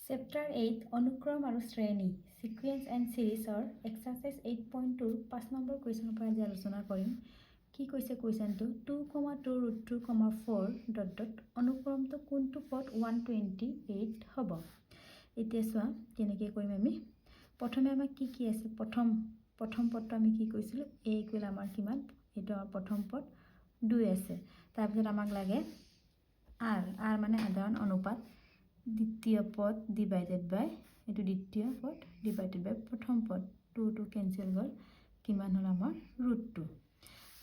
Chapter 8 অনুক্ৰম আৰু শ্ৰেণী Sequence and Series or Exercise 8.2 5 number কুৱেশ্যনৰ পৰা আজি আলোচনা কৰিম। কি কৈছে কুৱেশ্যনটো 2,2 √2, 4 ... অনুক্ৰমটো কোনটো পদ 128 হ'ব। এতিয়া চোৱা কেনেকৈ কৰিম আমি। প্ৰথমে আমাৰ কি আছে প্ৰথম পদটো আমি কি কৈছিলোঁ a ইকুৱেল আমাৰ কিমান এইটো আমাৰ প্ৰথম পদ 2 আছে। তাৰপিছত আমাক লাগে r মানে সাধাৰণ অনুপাত দ্বিতীয় পদ ডিভাইডেড বাই এটো দ্বিতীয় পদ ডিভাইডেড বাই প্ৰথম পদ 2 কেনসেল গল কিমান হল আমাৰ √2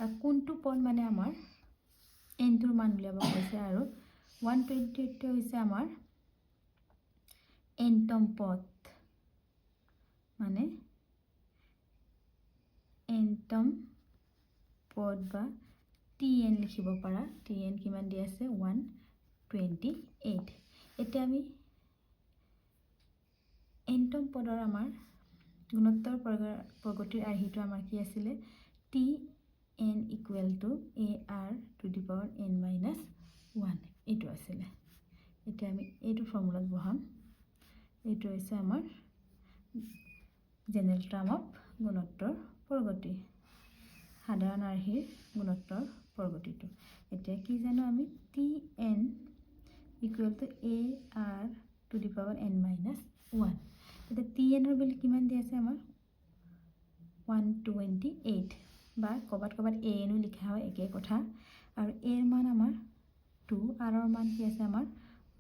আৰু কোনটো পদ মানে আমাৰ n টোৰ মান উলিয়াব কৈছে আৰু 128 টো হৈছে আমাৰ n তম পদ মানে n তম পদ বা tn লিখিব পাৰা tn কিমান দি আছে 128 এতিয়া আমি এনটম পদৰ আমাৰ গুণোত্তৰ প্ৰগতিৰ আৰ্হিটো আমাৰ কি আছিল tn equal to ar to the power n minus 1 এইটো আছিল। এতিয়া আমি এইটো ফৰ্মুলাত বহাম এইটো হৈছে আমাৰ জেনেৰেল টাৰ্ম অফ গুণোত্তৰ প্ৰগতি সাধাৰণ আৰ্হিৰ গুণোত্তৰ প্ৰগতিটো। এতিয়া কি জানো আমি tn equal to ar to the power n minus 1 এটা tn এর ভ্যালু কিমান দি আছে আমার 128 বা কবাত an লিখা হয় একে কথা আর এর মান আমার 2 আর এর মান কি আছে আমার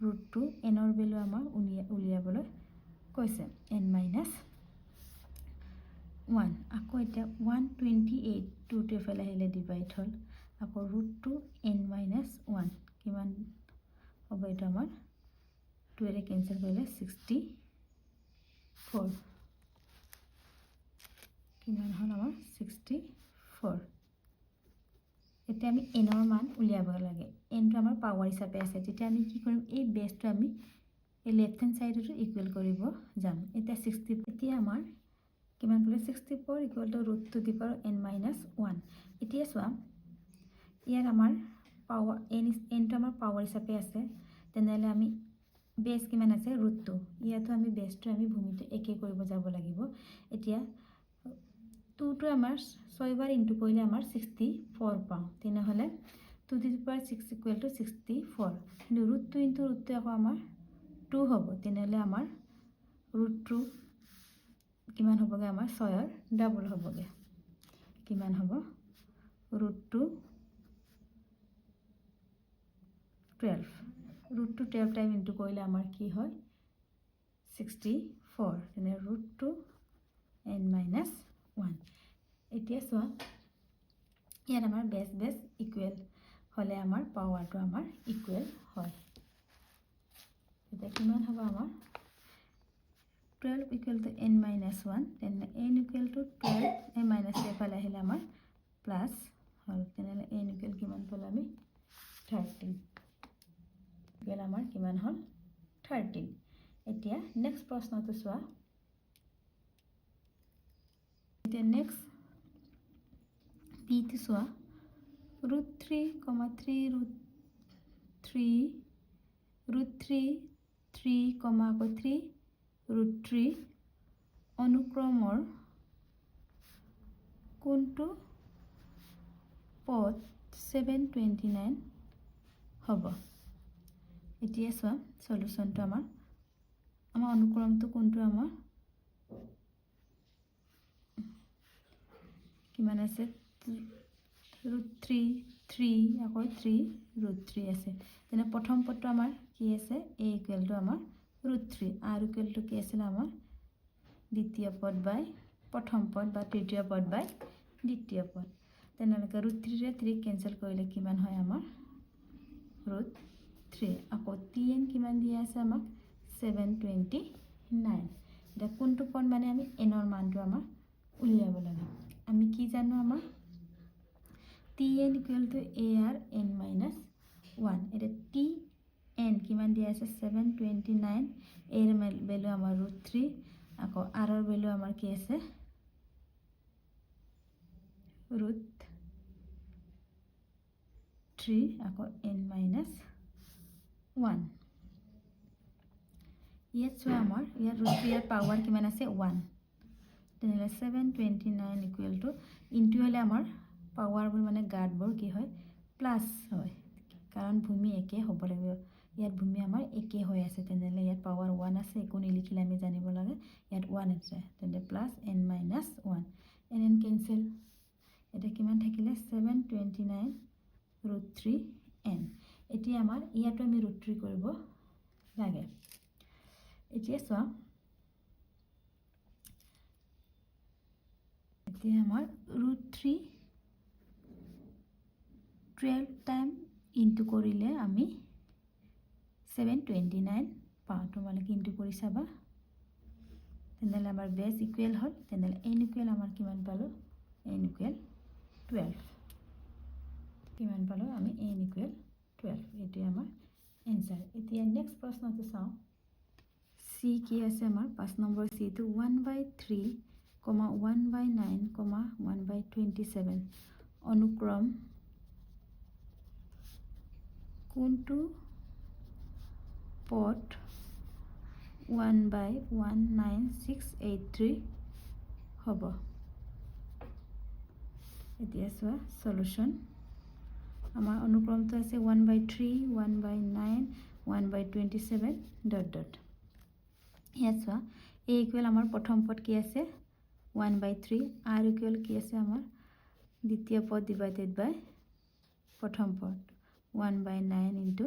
√2 n এর ভ্যালু আমার উলিয়াবলৈ কৈছে n minus 1 আকৌ এটা 128 2 তে ফেলে আহিলে ডিভাইড হল আকৌ √2 n minus 1 কিমান হবে এটা আমার 2 এর ক্যান্সেল করলে 64 কিমান হল আমার 64 এটা আমি n এর মান উলিয়াব লাগে n টো আমার পাওয়ার হিসাবে আছে যেটা আমি কি কৰিম এই বেসটো আমি এই লেফট হ্যান্ড সাইডটো ইকুয়াল কৰিব যাম এটা 60 এতিয়া আমাৰ কিমান বলে 64 equal to √2 the power n minus 1 এতিয়া চোৱা ইয়াৰ আমাৰ পাওয়াৰ n টো আমাৰ পাওয়ার হিসাবে আছে তেনেহলে আমি বেস কিমান আছে √2 ইয়াতো আমি বেসটো আমি ভূমিটো একে কৰিব যাব লাগিব এতিয়া 2 টো আমাৰ 6 বাৰ ইনটু কৰিলে আমাৰ 64 পাও তেনেহলে 2 two the power 6 equal to 64 কিন্তু √2 ইনটু √2 আকৌ আমাৰ 2 হ'ব তেনেহলে আমাৰ √2 কিমান হ'বগে আমাৰ 6 এর ডাবল হ'বগে কিমান হ'ব √2 12 √2 12 টাইম ইনটু কৰিলে আমাৰ কি হয় 64 তেনে √2 n minus 1 এতিয়া চোৱা ইয়াত আমাৰ বেস ইকুৱেল হলে আমাৰ পাওয়াৰটো আমাৰ ইকুৱেল হয় এটা কিমান হ'ব আমাৰ 12 equal to n minus 1 then n equal to 12 n minus 1 ফালে আহিলে আমাৰ প্লাস হল তেনেহলে n equal কিমান পালে আমি 13 গেল আমাৰ কিমান হল 13 এতিয়া নেক্সট প্ৰশ্নটো চোৱা এতিয়া নেক্সট p টো চোৱা √3, 3 √3 3, √3 অনুক্ৰমৰ কোনটো পদ 729 হ'ব এতিয়া চোৱা সলিউশনটো আমাৰ অনুক্ৰমটো কোনটো আমাৰ কিমান আছে √3 আকৌ 3 √3 আছে তেনে প্ৰথম পদটো আমাৰ কি আছে a ইকুৱেল টু আমাৰ √3 r ইকুৱেল টু কি আছিল আমাৰ দ্বিতীয় পদ বাই প্ৰথম পদ বা তৃতীয় পদ বাই দ্বিতীয় পদ তেনেহলে √3 ৰে 3 ক্যান্সেল কৰিলে কিমান হয় আমাৰ √3 আকৌ tn কিমান দিয়া আছে আমাক 729 এটা কোনটো পদ মানে আমি n এর মানটো আমাৰ উলিয়াব লাগে আমি কি জানো আমাৰ tn equal to ar n minus 1 এটা tn কিমান দিয়া আছে 729 এর ভ্যালু আমাৰ √3 আকৌ r এৰ ভ্যালু আমাৰ কি আছে √3 আকৌ n minus 1 ইয়াত চোৱা আমাৰ ইয়াত √3 ইয়াৰ পাৱাৰ কিমান আছে 1 তেনেহ'লে 729 ইকুৱেল টু ইনটু হ'লে আমাৰ পাৱাৰবোৰ মানে গাঁতবোৰ কি হয় প্লাছ হয় কাৰণ ভূমি একে হ'ব লাগিব ইয়াত ভূমি আমাৰ একে হৈ আছে তেনেহ'লে ইয়াত পাৱাৰ 1 আছে একো নিলিখিলে আমি জানিব লাগে ইয়াত 1 আছে তেন্তে plus n minus 1 n cancel এটা কিমান থাকিলে 729 √3 n এতিয়া আমাৰ ইয়াতো আমি √3 কৰিব লাগে এতিয়া চোৱা এতিয়া আমাৰ √3 12 টাইম ইনটু কৰিলে আমি 729 পাওঁ তোমালোকে ইনটু কৰি চাবা তেনেহ'লে আমাৰ বেছ ইকুৱেল হ'ল তেনেহ'লে n ইকুৱেল আমাৰ কিমান পালোঁ n ইকুৱেল 12 কিমান পালোঁ আমি n ইকুৱেল 12 এইটোৱে আমাৰ এনচাৰ এতিয়া নেক্সট প্ৰশ্নটো চাওঁ চি কি আছে আমাৰ 5 নম্বৰ চিটো 1/3, 1/9, 1/27 অনুক্ৰম কোনটো পদ 1/19683 হ'ব এতিয়া চোৱা সলিউশন আমাৰ অনুক্ৰমটো আছে 1/3, 1/9, 1/27 ডট ডট ইয়াত চোৱা a ইকুৱেল আমাৰ প্ৰথম পদ কি আছে 1/3 r ইকুৱেল কি আছে আমাৰ দ্বিতীয় পদ ডিভাইডেড বাই প্ৰথম পদ 1/9 ইনটু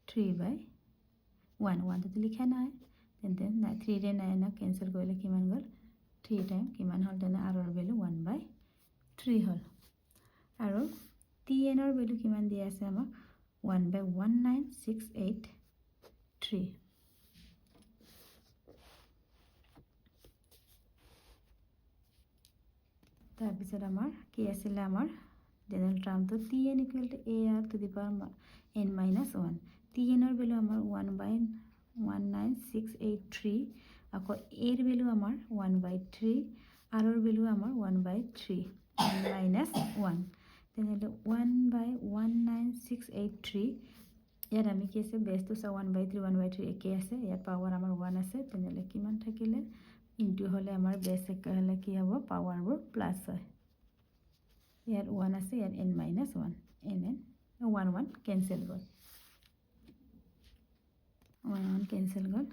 3/1 1 লিখা নাই তেন্তে 3 ৰে 9 কেনসেল কৰিলে কিমান গ'ল 3 টাইম কিমান হ'ল তেনে r ৰ ভ্যালু 1/3 হ'ল আৰু tn ৰ ভ্যালু কিমান দিয়া আছে আমাক 1/19683 তাৰপিছত আমাৰ কি আছিল আমাৰ জেনেৰেল টাৰ্মটো tn equal to ar to the power n minus 1 tn ৰ ভ্যালু আমাৰ 1/19683 আকৌ a ৰ ভ্যালু আমাৰ 1/3 r ৰ ভ্যালু আমাৰ 1/3 মাইনাছ 1 তেনেহ'লে 1/19683 ইয়াত আমি কি আছে বেছটো চা 1/3 1/3 একে আছে ইয়াত পাৱাৰ আমাৰ 1 আছে তেনেহ'লে কিমান থাকিলে ইনটু হ'লে আমাৰ বেছ একে হ'লে কি হ'ব পাৱাৰবোৰ প্লাছ হয় ইয়াত 1 আছে ইয়াত n মাইনাছ 1 n 1 কেনসেল গ'ল 1 কেনসেল গ'ল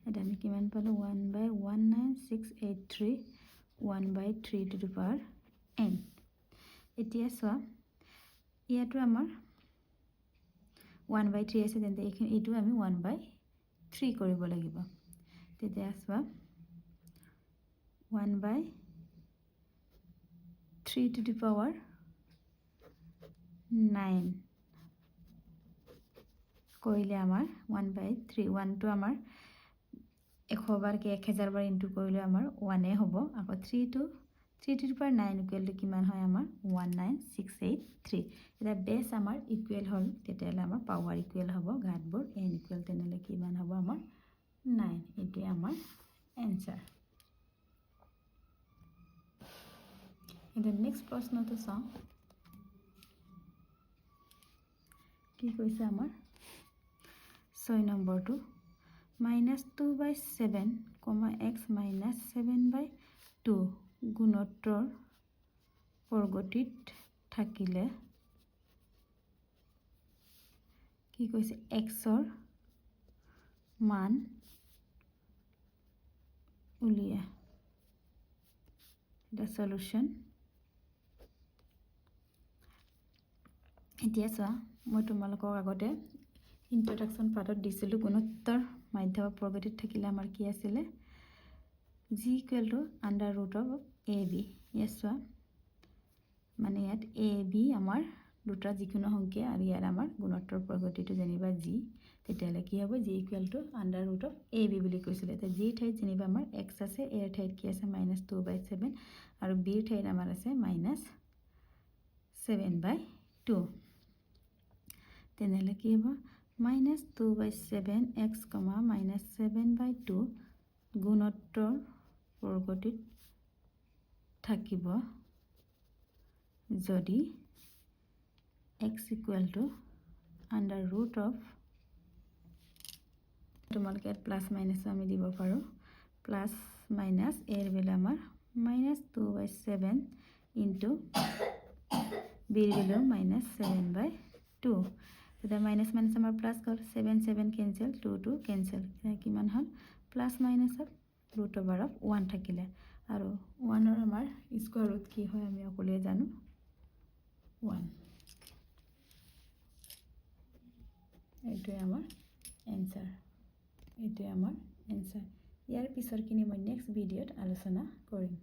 এটা আমি কিমান পালো 1/19683 1/3 টু দি পাৱাৰ n এতিয়া চোৱা ইয়াতো আমাৰ 1/3 আছে তেন্তে এইটো আমি 1/3 কৰিব লাগিব তেতিয়া চোৱা 1/3 to the power 9 কৰিলে আমাৰ 1/3 1 টো আমাৰ 100 বাৰ কি 1000 বাৰ ইনটু কৰিলে আমাৰ 1 এ হ'ব আকৌ 3 to the power 9 equal to কিমান হয় আমাৰ 19683 এটা বেছ আমাৰ ইকুৱেল হ'ল তেতিয়ালে আমাৰ পাৱাৰ ইকুৱেল হ'ব ঘাতবোৰ n ইকুৱেল তেনেলে কিমান হ'ব আমাৰ 9 এটো আমাৰ এনসাৰ The next প্ৰশ্নটো চাওঁ কি কৈছে আমাৰ 6 নম্বৰটো -2/7, x - 7/2 গুণোত্তৰ প্ৰগতিত থাকিলে কি কৈছে x ৰ মান উলিয়া the solution এতিয়া চোৱা মই তোমালোকক আগতে ইন্ট্ৰডাকশন পাৰ্টত দিছিলো গুণোত্তৰ মাধ্যম প্ৰগতিত থাকিলে আমাৰ কি আছিলে g = √ab yes চোৱা মানে ইয়াত ab আমাৰ দুটা যিকোনো সংখ্যা আৰু ইয়াৰ আমাৰ গুণোত্তৰ প্ৰগতিটো যেনিবা g তেতিয়ালে কি হ'ব g √ab বুলি কৈছিলে তে g ঠাইত যেনিবা আমাৰ x আছে a ঠাইত কি আছে -2/7 আৰু b ঠাইত আমাৰ আছে -7/2 তেনেহ'লে কি হ'ব -2/7 x, -7/2 গুণোত্তৰ প্ৰগতিত থাকিব যদি x = √ab তোমালোকে প্লাছ মাইনাছ আমি দিব পাৰোঁ প্লাছ মাইনাছ এৰ ভেলু আমাৰ -2/7 ইনটু বিৰ ভেলু -7/2 তেতিয়া মাইনাছ মাইনাছ আমাৰ প্লাছ হ'ল 7 কেঞ্চেল 2 কেঞ্চেল কিমান হ'ল প্লাছ মাইনাছত √1 থাকিলে আৰু 1ৰ আমাৰ স্কোৱাৰ ৰুট কি হয় আমি সকলোৱে জানো 1 এইটোৱে আমাৰ এনসাৰ ইয়াৰ পিছৰখিনি মই নেক্সট ভিডিঅ'ত আলোচনা কৰিম